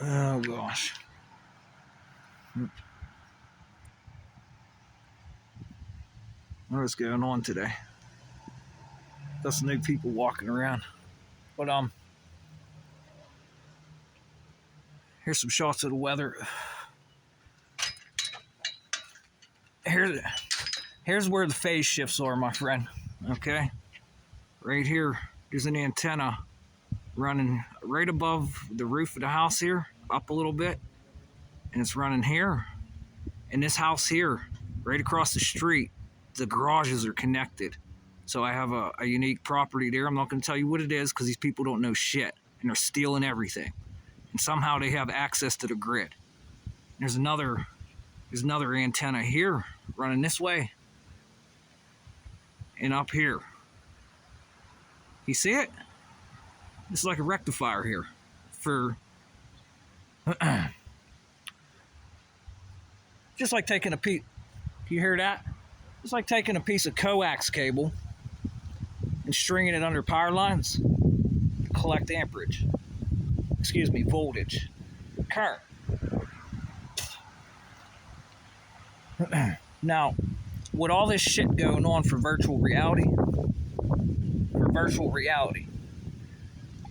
Oh gosh. What's going on today? Got some new people walking around. But here's some shots of the weather. Here, here's where the phase shifts are, my friend. Okay? Right here, there's an antenna running right above the roof of the house here, up a little bit. And it's running here. And this house here, right across the street, the garages are connected. So I have a unique property there. I'm not going to tell you what it is because these people don't know shit. And they're stealing everything. And somehow they have access to the grid. There's another antenna here running this way and up here. You see it? It's like a rectifier here for just like taking a piece. You hear that? It's like taking a piece of coax cable and stringing it under power lines to collect amperage. Excuse me, voltage. Current. Now, with all this shit going on for virtual reality,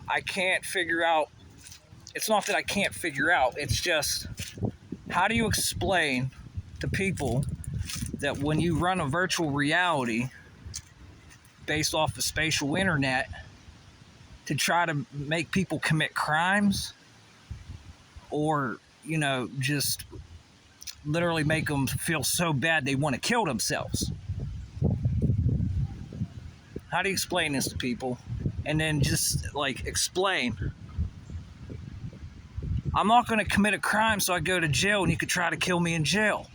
I can't figure out. It's not that I can't figure out, it's just how do you explain to people that when you run a virtual reality based off the spatial internet to try to make people commit crimes or, just literally make them feel so bad they want to kill themselves? How do you explain this to people? And then just explain, I'm not going to commit a crime so I go to jail and you could try to kill me in jail.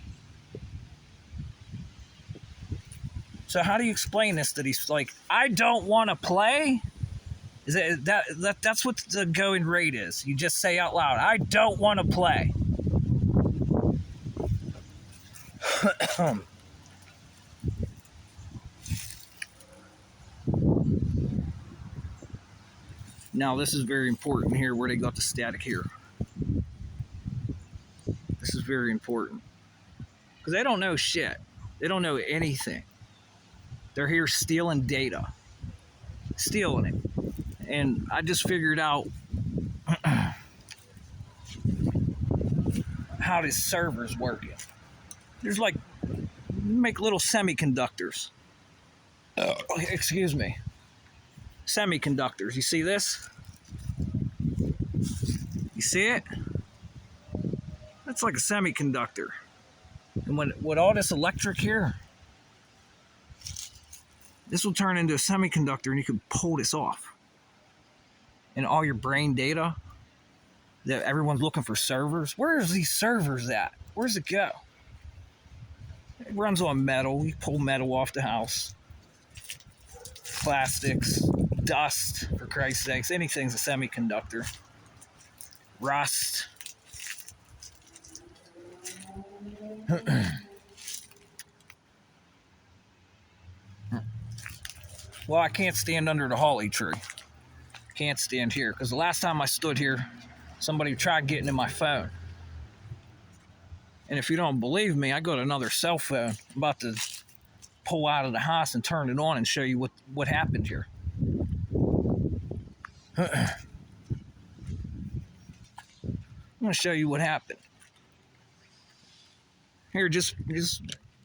So how do you explain this that he's like, I don't want to play? Is that's what the going rate is? You just say out loud, I don't want to play. Now this is very important here where they got the static here. This is very important. Because they don't know shit. They don't know anything. They're here stealing data. Stealing it. And I just figured out how this server's working. There's make little semiconductors. Excuse me. Semiconductors. You see this? You see it? That's like a semiconductor. And with all this electric here, this will turn into a semiconductor and you can pull this off. And all your brain data that everyone's looking for servers. Where's these servers at? Where's it go? It runs on metal. You pull metal off the house. Plastics, dust, for Christ's sakes. Anything's a semiconductor. Rust. Well, I can't stand under the holly tree. Can't stand here because the last time I stood here, somebody tried getting in my phone. And if you don't believe me, I got another cell phone. I'm about to pull out of the house and turn it on and show you what happened here. I'm going to show you what happened. Here, just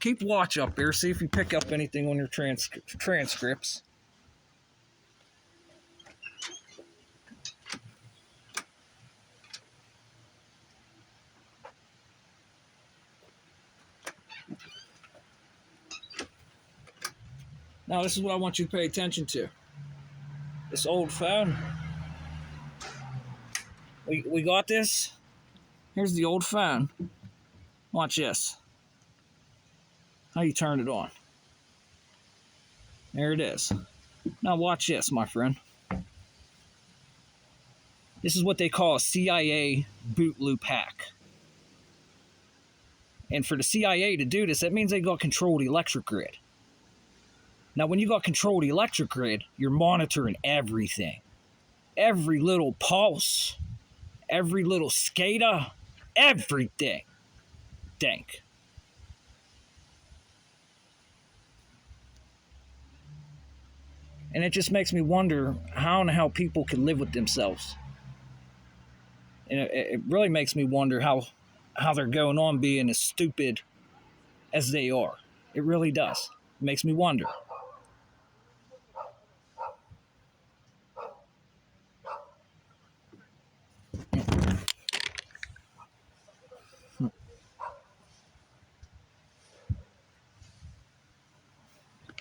keep watch up here. See if you pick up anything on your transcripts. Now, this is what I want you to pay attention to. This old phone. We got this. Here's the old phone. Watch this. How you turn it on. There it is. Now watch this, my friend. This is what they call a CIA boot loop hack. And for the CIA to do this, that means they got control of the electric grid. Now, when you got control of the electric grid, you're monitoring everything. Every little pulse, every little SCADA, everything. Think. And it just makes me wonder how in the hell people can live with themselves. And it really makes me wonder how they're going on being as stupid as they are. It really does. It makes me wonder.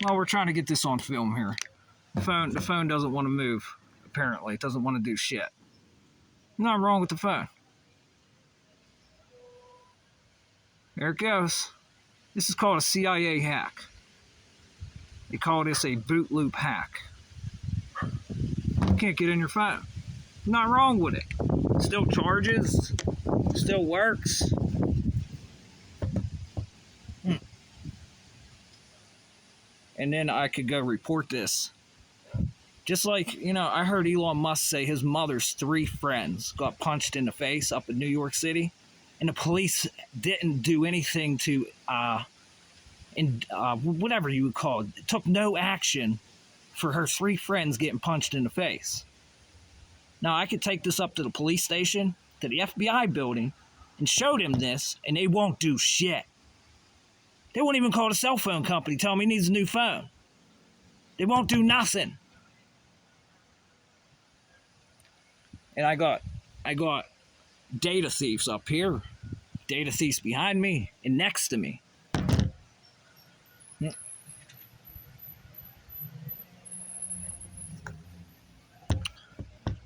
Well, we're trying to get this on film here. The phone doesn't want to move, apparently. It doesn't want to do shit. Nothing wrong with the phone. There it goes. This is called a CIA hack. They call this a boot loop hack. You can't get in your phone. Nothing wrong with it. Still charges. Still works. And then I could go report this. Just like, I heard Elon Musk say his mother's 3 friends got punched in the face up in New York City, and the police didn't do anything to, whatever you would call it, took no action for her 3 friends getting punched in the face. Now, I could take this up to the police station, to the FBI building, and show them this, and they won't do shit. They won't even call the cell phone company, tell him he needs a new phone. They won't do nothing. And I got data thieves up here, data thieves behind me, and next to me.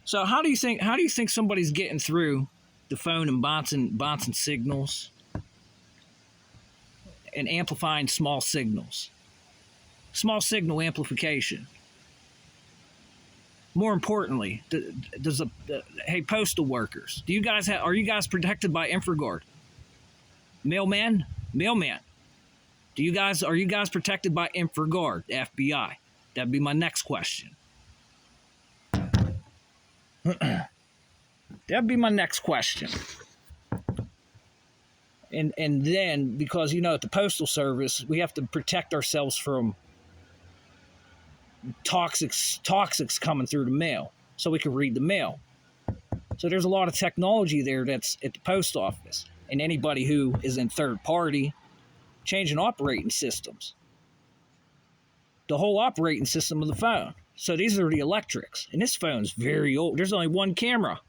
So how do you think somebody's getting through the phone and bouncing signals and amplifying small signals? Small signal amplification. More importantly, hey, postal workers, are you guys protected by InfraGard? Mailman, are you guys protected by InfraGard, FBI? That'd be my next question. That'd be my next question. And then, because, at the Postal Service, we have to protect ourselves from toxics coming through the mail, so we can read the mail. So there's a lot of technology there that's at the post office, and anybody who is in third party changing operating systems, the whole operating system of the phone. So these are the electrics, and this phone's very old. There's only one camera.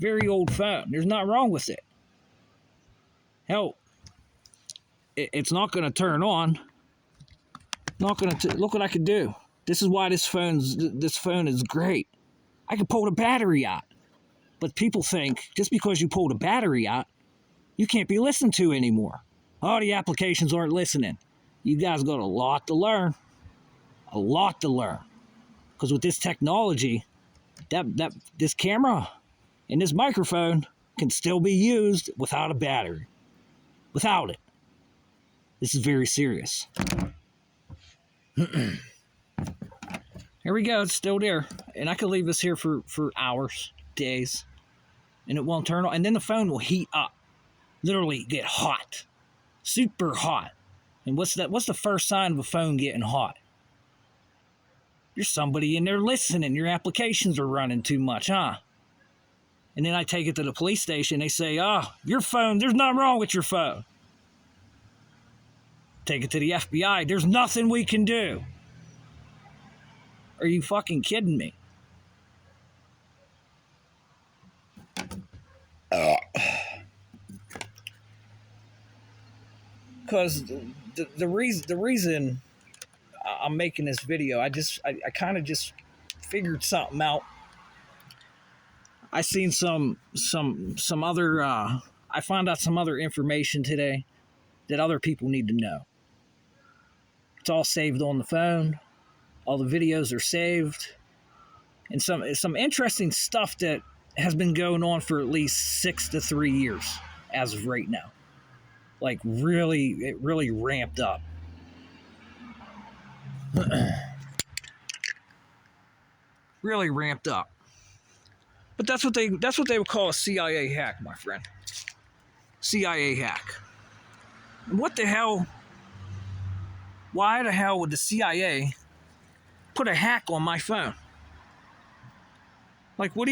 Very old phone. There's nothing wrong with it. Hell, it's not going to turn on. Look what I could do. This is why this phone is great. I can pull the battery out. But people think just because you pull the battery out, you can't be listened to anymore. Oh, the applications aren't listening. You guys got a lot to learn. Because with this technology, this camera and this microphone can still be used without a battery. Without it. This is very serious. Here we go. It's still there. And I could leave this here for hours, days, and it won't turn on. And then the phone will heat up. Literally get hot. Super hot. And what's the first sign of a phone getting hot? You're somebody in there listening. Your applications are running too much, huh? And then I take it to the police station. They say, your phone, there's nothing wrong with your phone. Take it to the FBI. There's nothing we can do. Are you fucking kidding me? Because the reason I'm making this video, I kind of just figured something out. I seen some other I found out some other information today that other people need to know. It's all saved on the phone. All the videos are saved. And some interesting stuff that has been going on for at least 6 to 3 years as of right now. Like it really ramped up. Really ramped up. But that's what they would call a CIA hack, my friend. CIA hack. And what the hell? Why the hell would the CIA put a hack on my phone? Like, what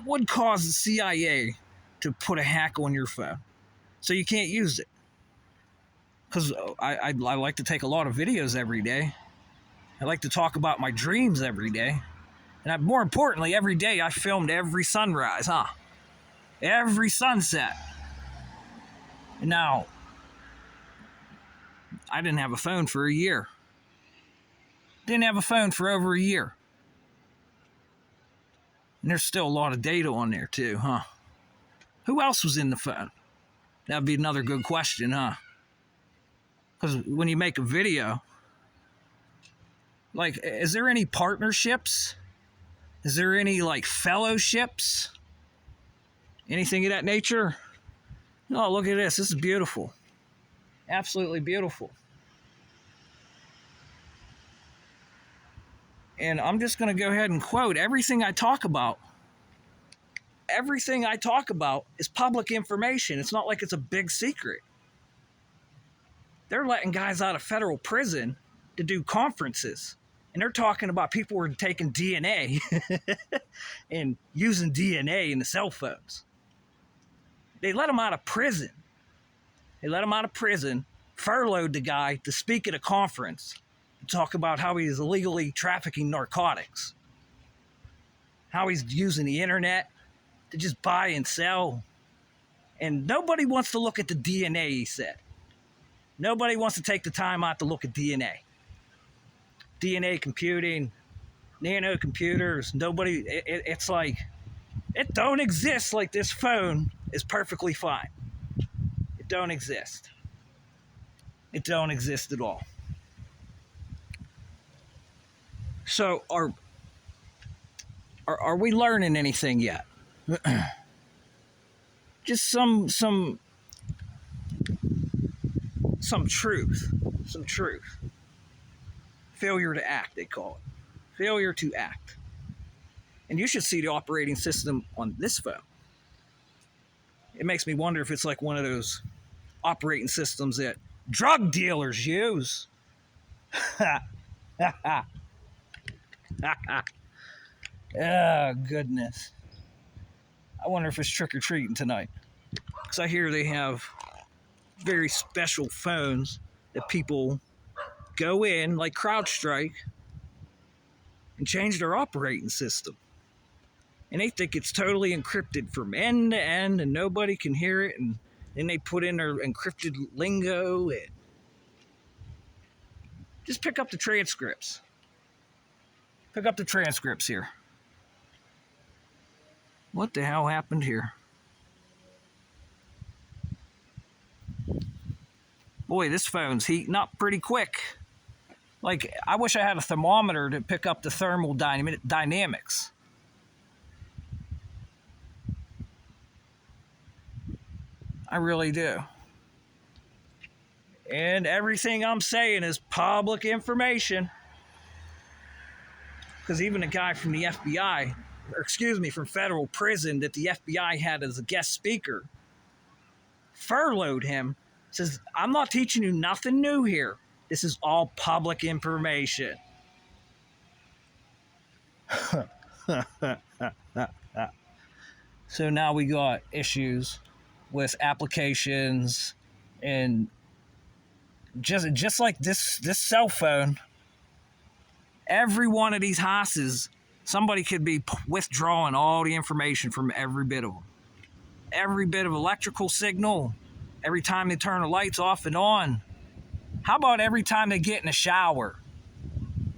would cause the CIA to put a hack on your phone so you can't use it? Because I like to take a lot of videos every day. I like to talk about my dreams every day. And more importantly, every day I filmed every sunrise, every sunset. And now, I didn't have a phone for a year. Didn't have a phone for over a year. And there's still a lot of data on there too, huh? Who else was in the phone? That'd be another good question, huh? Because when you make a video, like, is there any partnerships? Is there any, like, fellowships? Anything of that nature? Oh, look at this. This is beautiful. Absolutely beautiful. And I'm just going to go ahead and quote everything I talk about. Everything I talk about is public information. It's not like it's a big secret. They're letting guys out of federal prison to do conferences. And they're talking about people who are taking DNA and using DNA in the cell phones. They let him out of prison. Furloughed the guy to speak at a conference and talk about how he's illegally trafficking narcotics, how he's using the internet to just buy and sell. And nobody wants to look at the DNA, he said. Nobody wants to take the time out to look at DNA. DNA computing, nano computers, nobody, it's like, it don't exist like this phone is perfectly fine. It don't exist. It don't exist at all. So are we learning anything yet? Just some truth. Some truth. Failure to act, they call it. Failure to act. And you should see the operating system on this phone. It makes me wonder if it's like one of those operating systems that drug dealers use. Oh, goodness. I wonder if it's trick-or-treating tonight. Because I hear they have very special phones that people go in, like CrowdStrike, and change their operating system. And they think it's totally encrypted from end to end, and nobody can hear it, and then they put in their encrypted lingo. And just pick up the transcripts. Pick up the transcripts here. What the hell happened here? Boy, this phone's heating up pretty quick. Like, I wish I had a thermometer to pick up the thermal dynamics. I really do. And everything I'm saying is public information. Because even a guy from the FBI, from federal prison that the FBI had as a guest speaker, furloughed him, says, I'm not teaching you nothing new here. This is all public information. So now we got issues with applications, and just like this cell phone, every one of these houses, somebody could be withdrawing all the information from every bit of them. Every bit of electrical signal, every time they turn the lights off and on. How about every time they get in a shower?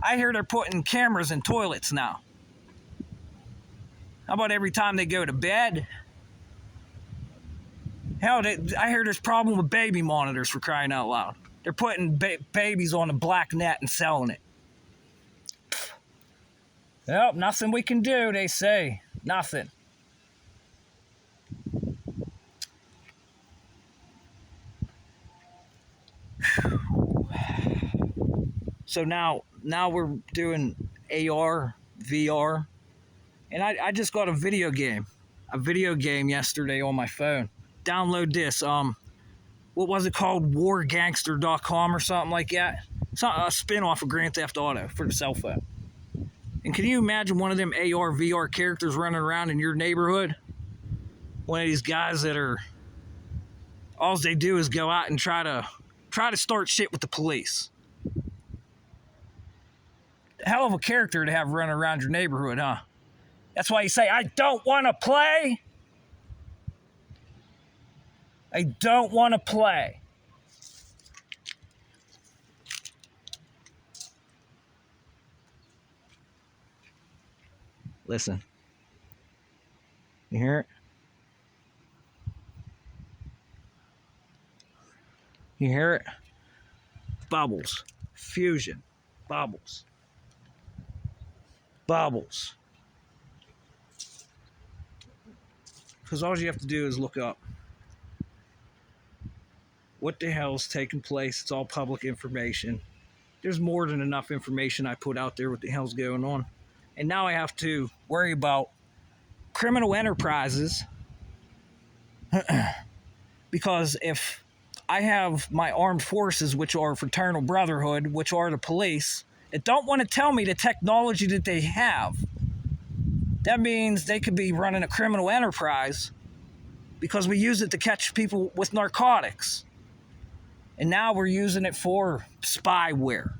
I hear they're putting cameras in toilets now. How about every time they go to bed? Hell, I hear there's a problem with baby monitors, for crying out loud. They're putting babies on a black net and selling it. Well, nothing we can do, they say. Nothing. So now we're doing AR, VR, And I just got a video game yesterday on my phone. Download this. What was it called? Wargangster.com or something like that. It's a spin-off of Grand Theft Auto for the cell phone. And can you imagine one of them AR, VR characters running around in your neighborhood? One of these guys that are, all they do is go out and try to start shit with the police. Hell of a character to have running around your neighborhood, huh? That's why you say, I don't want to play. I don't want to play. Listen. You hear it? You hear it? Bubbles. Fusion. Bubbles. Bubbles. Because all you have to do is look up. What the hell's taking place? It's all public information. There's more than enough information I put out there. What the hell's going on? And now I have to worry about criminal enterprises. Because if I have my armed forces, which are fraternal brotherhood, which are the police, that don't want to tell me the technology that they have, that means they could be running a criminal enterprise because we use it to catch people with narcotics. And now we're using it for spyware,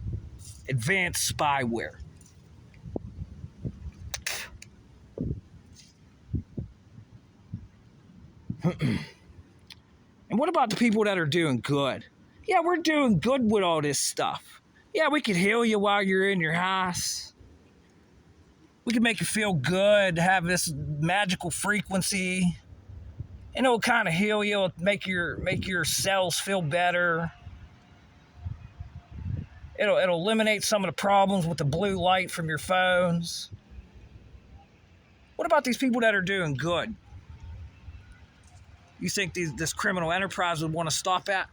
advanced spyware. And what about the people that are doing good? Yeah, we're doing good with all this stuff. Yeah, we could heal you while you're in your house. We can make you feel good, have this magical frequency. And it'll kind of heal you, it'll make your cells feel better. It'll eliminate some of the problems with the blue light from your phones. What about these people that are doing good? You think this criminal enterprise would want to stop at?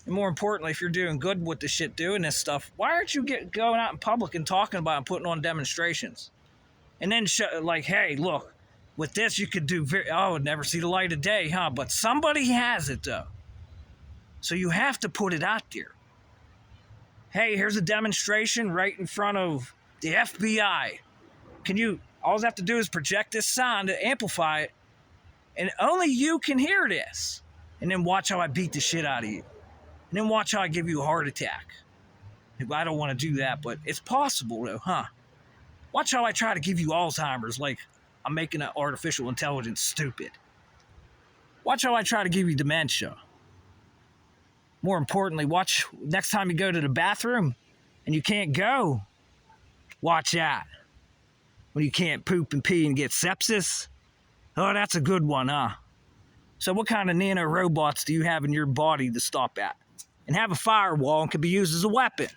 And more importantly, if you're doing good with the shit, doing this stuff, why aren't you going out in public and talking about it and putting on demonstrations? And then like, hey, look, with this you could do it would never see the light of day, huh? But somebody has it though. So you have to put it out there. Hey, here's a demonstration right in front of the FBI. All you have to do is project this sound to amplify it, and only you can hear this. And then watch how I beat the shit out of you. And then watch how I give you a heart attack. I don't want to do that, but it's possible though, huh? Watch how I try to give you Alzheimer's like I'm making an artificial intelligence stupid. Watch how I try to give you dementia. More importantly, watch next time you go to the bathroom and you can't go. Watch that. When you can't poop and pee and get sepsis. Oh, that's a good one, huh? So what kind of nano robots do you have in your body to stop at? And have a firewall and can be used as a weapon.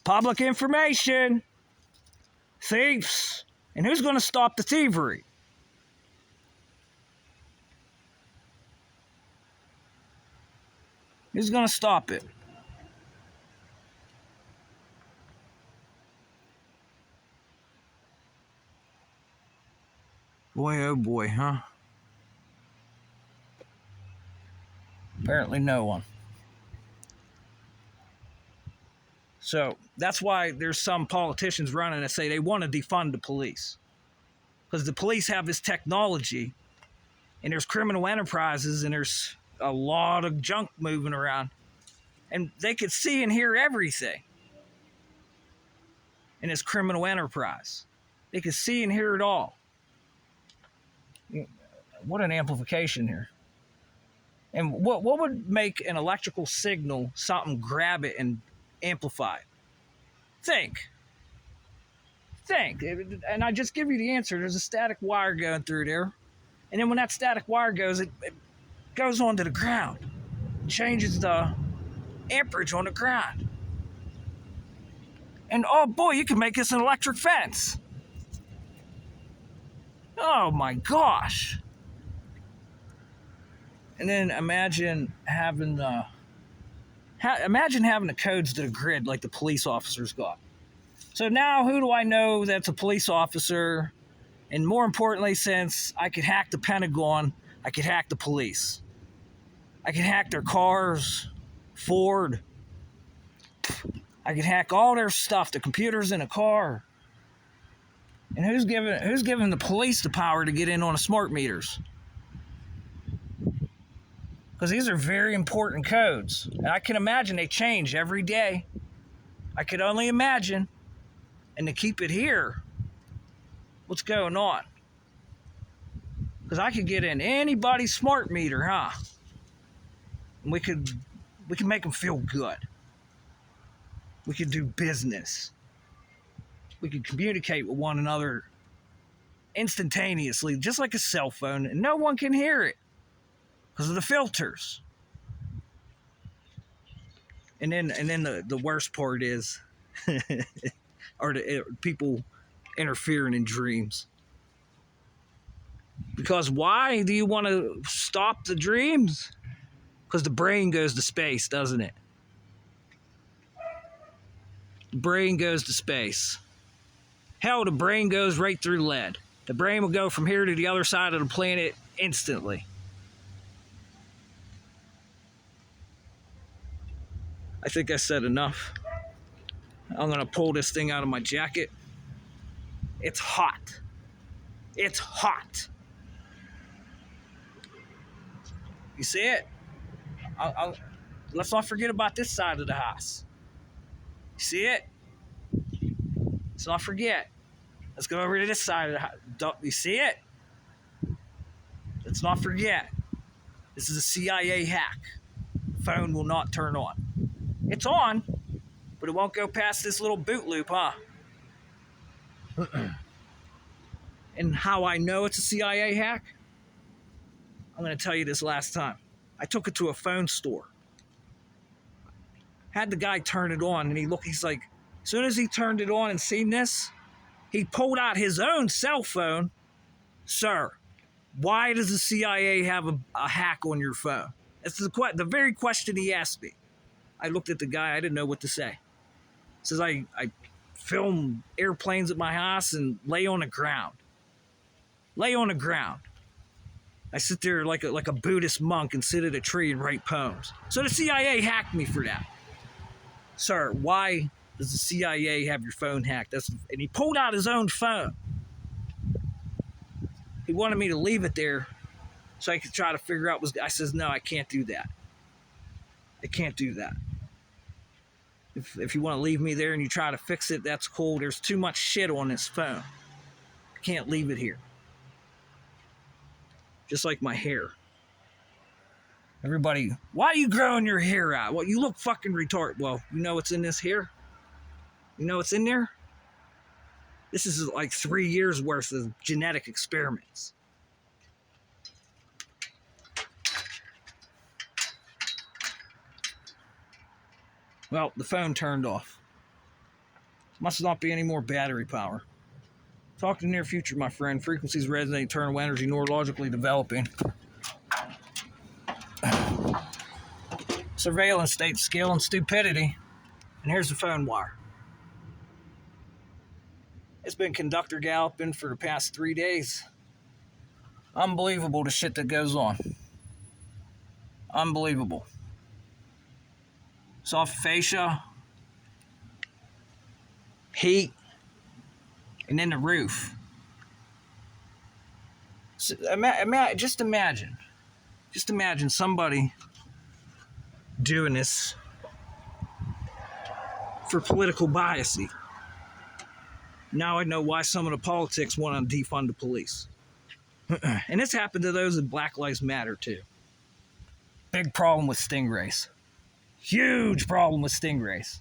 Public information. Thieves. And who's going to stop the thievery? Who's going to stop it? Boy, oh boy, huh? Apparently no one. So that's why there's some politicians running that say they want to defund the police. Because the police have this technology, and there's criminal enterprises, and there's a lot of junk moving around. And they could see and hear everything in this criminal enterprise. They could see and hear it all. What an amplification here. And what would make an electrical signal something grab it and amplify it? Think. And I just give you the answer. There's a static wire going through there. And then when that static wire goes, it goes onto the ground. Changes the amperage on the ground. And oh boy, you can make this an electric fence. Oh my gosh. And then imagine having Imagine having the codes to the grid like the police officers got. So now who do I know that's a police officer? And more importantly, since I could hack the Pentagon, I could hack the police. I could hack their cars, Ford. I could hack all their stuff, the computers in a car. And who's giving the police the power to get in on the smart meters? Because these are very important codes. And I can imagine they change every day. I could only imagine. And to keep it here, what's going on? Because I could get in anybody's smart meter, huh? And we could make them feel good. We could do business. We could communicate with one another instantaneously, just like a cell phone, and no one can hear it because of the filters. And then the worst part is, are the people interfering in dreams. Because why do you want to stop the dreams? Because the brain goes to space, doesn't it? The brain goes to space. Hell, the brain goes right through lead. The brain will go from here to the other side of the planet instantly. I think I said enough. I'm going to pull this thing out of my jacket. It's hot. It's hot. You see it? Let's not forget about this side of the house. You see it? Let's not forget. Let's go over to this side of the house. You see it? Let's not forget. This is a CIA hack. The phone will not turn on. It's on, but it won't go past this little boot loop, huh? And how I know it's a CIA hack? I'm going to tell you this last time. I took it to a phone store. Had the guy turn it on, and he's like, as soon as he turned it on and seen this, he pulled out his own cell phone. Sir, why does the CIA have a hack on your phone? That's the very question he asked me. I looked at the guy. I didn't know what to say. He says, I film airplanes at my house and lay on the ground. Lay on the ground. I sit there like a Buddhist monk and sit at a tree and write poems. So the CIA hacked me for that. Sir, why does the CIA have your phone hacked? And he pulled out his own phone. He wanted me to leave it there so I could try to figure out I says, no, I can't do that. I can't do that. If you want to leave me there and you try to fix it, that's cool. There's too much shit on this phone. I can't leave it here. Just like my hair. Everybody, why are you growing your hair out? Well, you look fucking retarded. Well, you know what's in this hair? You know what's in there? This is like 3 years worth of genetic experiments. Well, the phone turned off. Must not be any more battery power. Talk to the near future, my friend. Frequencies resonate, eternal energy, neurologically developing. Surveillance state, skill, and stupidity. And here's the phone wire. It's been conductor galloping for the past 3 days. Unbelievable the shit that goes on. Unbelievable. Soft fascia, heat, and then the roof. So, just imagine somebody doing this for political biasy. Now I know why some of the politics want to defund the police. And this happened to those in Black Lives Matter too. Big problem with stingrays. Huge problem with stingrays.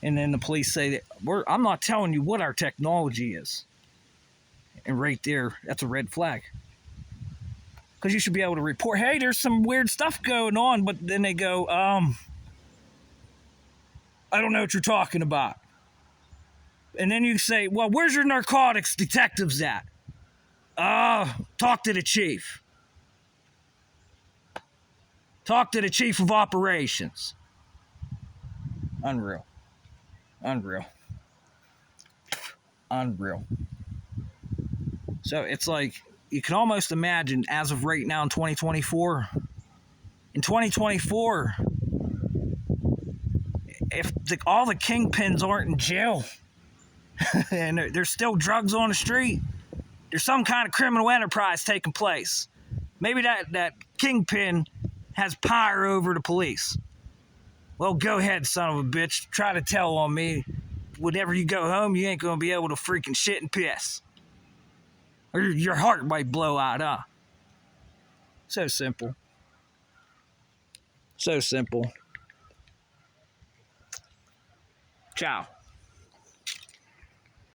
And then the police say that I'm not telling you what our technology is. And right there, that's a red flag. Because you should be able to report, hey, there's some weird stuff going on, but then they go, I don't know what you're talking about. And then you say, well, where's your narcotics detectives at? Talk to the chief. Talk to the chief of operations. Unreal. Unreal. Unreal. So it's like, you can almost imagine, as of right now in 2024, if all the kingpins aren't in jail and there's still drugs on the street, there's some kind of criminal enterprise taking place. Maybe that kingpin has power over the police. Well, go ahead, son of a bitch. Try to tell on me. Whenever you go home, you ain't going to be able to freaking shit and piss. Or your heart might blow out, huh? So simple. So simple. Ciao.